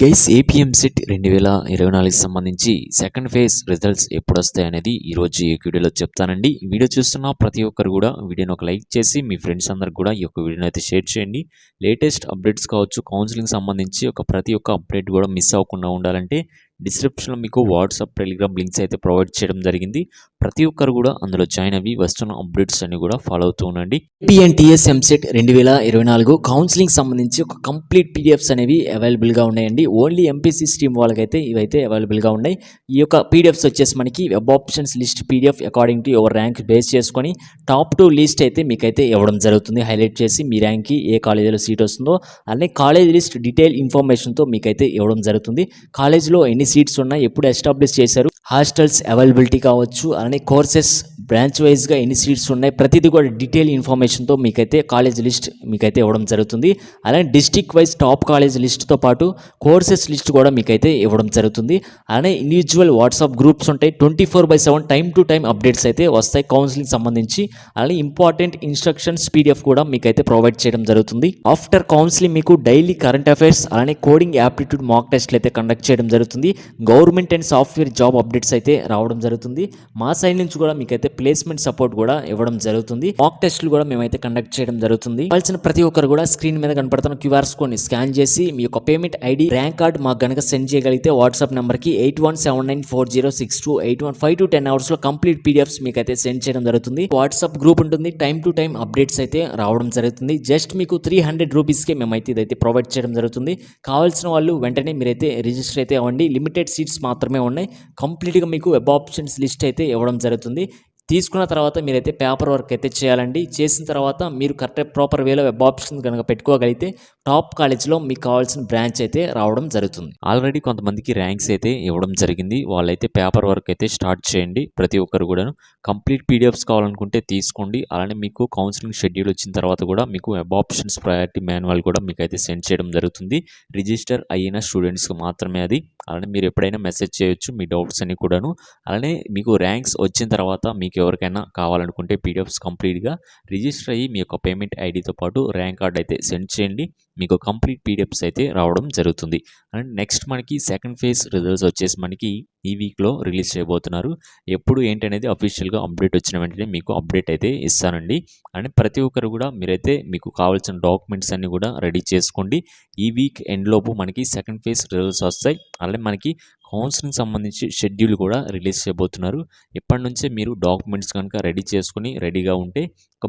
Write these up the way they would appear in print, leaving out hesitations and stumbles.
Guys AP EAMCET 2024కి సంబంధించి second phase results ఎప్పుడొస్తాయనేది ఈరోజు ఈ వీడియోలో చెప్తానండి. వీడియో చూస్తున్న ప్రతి ఒక్కరు కూడా వీడియోని ఒక లైక్ చేసి మీ ఫ్రెండ్స్ అందరికి కూడా ఈ యొక్క వీడియోని అయితే షేర్ చేయండి. లేటెస్ట్ అప్డేట్స్ కావచ్చు, కౌన్సిలింగ్ సంబంధించి ప్రతి ఒక్క అప్డేట్ కూడా మిస్ అవ్వకుండా ఉండాలంటే డిస్క్రిప్షన్లో మీకు వాట్సాప్, టెలిగ్రామ్ లింక్స్ అయితే ప్రొవైడ్ చేయడం జరిగింది. ప్రతి ఒక్కరు కూడా అందులో జాయిన్ అవి వస్తున్న అప్డేట్స్ అన్ని కూడా ఫాలో అవుతూ ఉండండి. ఏపీఎన్టీఎస్ ఎంసెట్ 2024 కౌన్సిలింగ్ సంబంధించి ఒక కంప్లీట్ పీడిఎఫ్స్ అనేవి అవైలబుల్గా ఉన్నాయండి. ఓన్లీ ఎంపీసీ స్ట్రీమ్ వాళ్ళకైతే ఇవైతే అవైలబుల్గా ఉన్నాయి. ఈ యొక్క పీడిఎఫ్స్ వచ్చేసి మనకి web options list PDF according to your rank base చేసుకొని టాప్ 2 లిస్ట్ అయితే మీకైతే ఇవ్వడం జరుగుతుంది. హైలైట్ చేసి మీ ర్యాంక్కి ఏ కాలేజీలో సీట్ వస్తుందో అలానే కాలేజ్ లిస్ట్ డీటెయిల్ ఇన్ఫర్మేషన్తో మీకైతే ఇవ్వడం జరుగుతుంది. కాలేజ్లో ఎన్ని సీట్స్ ఉన్నాయి, ఎప్పుడు ఎస్టాబ్లిష్ చేశారు, హాస్టల్స్ అవైలబిలిటీ కావచ్చు, అలానే కోర్సెస్ బ్రాంచ్ వైజ్గా ఎన్ని సీట్స్ ఉన్నాయి, ప్రతిదీ కూడా డీటెయిల్ ఇన్ఫర్మేషన్తో మీకైతే కాలేజ్ లిస్ట్ మీకైతే ఇవ్వడం జరుగుతుంది. అలానే డిస్ట్రిక్ట్ వైజ్ టాప్ కాలేజ్ లిస్ట్తో పాటు కోర్సెస్ లిస్ట్ కూడా మీకైతే ఇవ్వడం జరుగుతుంది. అలానే ఇండివిజువల్ వాట్సాప్ గ్రూప్స్ ఉంటాయి. 24/7 టైం టు టైం అప్డేట్స్ అయితే వస్తాయి కౌన్సిలింగ్ సంబంధించి. అలానే ఇంపార్టెంట్ ఇన్స్ట్రక్షన్స్ పీడిఎఫ్ కూడా మీకైతే ప్రొవైడ్ చేయడం జరుగుతుంది. ఆఫ్టర్ కౌన్సిలింగ్ మీకు డైలీ కరెంట్ అఫైర్స్ అలానే కోడింగ్ యాప్టిట్యూడ్ మాక్ టెస్ట్లు అయితే కండక్ట్ చేయడం జరుగుతుంది. Government and software job updates అయితే రావడం జరుగుతుంది. మా సైడ్ నుంచి కూడా మీకైతే ప్లేస్మెంట్ సపోర్ట్ కూడా ఇవ్వడం జరుగుతుంది. మాక్ టెస్ట్లు కూడా మేమైతే కండక్ట్ చేయడం జరుగుతుంది. కావాల్సిన ప్రతి ఒక్కరు కూడా స్క్రీన్ మీద కనపడుతున్న క్యూఆర్స్ కోడ్ని స్కాన్ చేసి మీ యొక్క పేమెంట్ ఐడి, ర్యాంక్ కార్డ్ మాకు గనక సెండ్ చేయగలిగితే వాట్సాప్ నెంబర్కి 81794062 8152 to 10 hours లో కంప్లీట్ పీడిఎఫ్స్ మీకైతే సెండ్ చేయడం జరుగుతుంది. వాట్సాప్ గ్రూప్ ఉంటుంది. టైం టు టైం అప్డేట్స్ అయితే రావడం జరుగుతుంది. జస్ట్ మీకు 300 రూపీస్కే మేమైతే ఇదైతే ప్రొవైడ్ చేయడం జరుగుతుంది. కావాల్సిన వాళ్ళు వెంటనే మీరైతే రిజిస్టర్ అయితే అవ్వండి. లిమిటెడ్ సీట్స్ మాత్రమే ఉన్నాయి. కంప్లీట్గా మీకు వెబ్ ఆప్షన్స్ లిస్ట్ అయితే ఇవ్వడం జరుగుతుంది. తీసుకున్న తర్వాత మీరైతే పేపర్ వర్క్ అయితే చేయాలండి. చేసిన తర్వాత మీరు కరెక్ట్ ప్రాపర్ వేలో వెబ్ ఆప్షన్ కనుక పెట్టుకోగలిగితే టాప్ కాలేజ్లో మీకు కావాల్సిన బ్రాంచ్ అయితే రావడం జరుగుతుంది. ఆల్రెడీ కొంతమందికి ర్యాంక్స్ అయితే ఇవ్వడం జరిగింది. వాళ్ళైతే పేపర్ వర్క్ అయితే స్టార్ట్ చేయండి. ప్రతి ఒక్కరు కూడాను కంప్లీట్ పీడిఎఫ్స్ కావాలనుకుంటే తీసుకోండి. అలానే మీకు కౌన్సిలింగ్ షెడ్యూల్ వచ్చిన తర్వాత కూడా మీకు వెబ్ ఆప్షన్స్ ప్రయారిటీ మాన్యువల్ కూడా మీకు అయితే సెండ్ చేయడం జరుగుతుంది. రిజిస్టర్ అయిన స్టూడెంట్స్కి మాత్రమే అది. అలానే మీరు ఎప్పుడైనా మెసేజ్ చేయొచ్చు మీ డౌట్స్ అన్ని కూడాను. అలానే మీకు ర్యాంక్స్ వచ్చిన తర్వాత మీకు ఎవరికైనా కావాలనుకుంటే పీడిఎఫ్స్ కంప్లీట్గా రిజిస్టర్ అయ్యి మీ యొక్క పేమెంట్ ఐడితో పాటు ర్యాంక్ కార్డ్ అయితే సెండ్ చేయండి. మీకు కంప్లీట్ పీడిఎఫ్స్ అయితే రావడం జరుగుతుంది. అండ్ నెక్స్ట్ మనకి సెకండ్ ఫేజ్ రిజల్ట్స్ వచ్చేసి మనకి ఈ వీక్లో రిలీజ్ చేయబోతున్నారు. ఎప్పుడు ఏంటనేది అఫీషియల్గా అప్డేట్ వచ్చిన వెంటనే మీకు అప్డేట్ అయితే ఇస్తానండి. అండ్ ప్రతి ఒక్కరు కూడా మీరైతే మీకు కావాల్సిన డాక్యుమెంట్స్ అన్ని కూడా రెడీ చేసుకోండి. ఈ వీక్ ఎండ్ లోపు మనకి సెకండ్ ఫేజ్ రిజల్ట్స్ వస్తాయి. అలానే మనకి కౌన్సిలింగ్ సంబంధించి షెడ్యూల్ కూడా రిలీజ్ చేయబోతున్నారు. ఇప్పటి నుంచే మీరు డాక్యుమెంట్స్ కనుక రెడీ చేసుకుని రెడీగా ఉంటే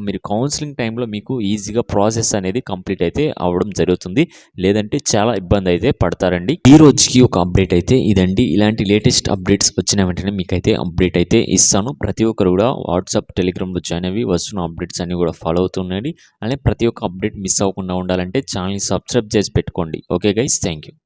మీరు కౌన్సిలింగ్ టైంలో మీకు ఈజీగా ప్రాసెస్ అనేది కంప్లీట్ అయితే అవ్వడం జరుగుతుంది. లేదంటే చాలా ఇబ్బంది అయితే పడతారండి. ఈ రోజుకి ఒక అప్డేట్ అయితే ఇదండి. ఇలాంటి లేటెస్ట్ అప్డేట్స్ వచ్చిన వెంటనే మీకైతే అప్డేట్ అయితే ఇస్తాను. ప్రతి ఒక్కరు కూడా వాట్సాప్, టెలిగ్రామ్లో జాయిన్ అవి వస్తున్న అప్డేట్స్ అన్ని కూడా ఫాలో అవుతున్నాయి. అలానే ప్రతి ఒక్క అప్డేట్ మిస్ అవ్వకుండా ఉండాలంటే ఛానల్ని సబ్స్క్రైబ్ చేసి పెట్టుకోండి. Okay guys, thank you.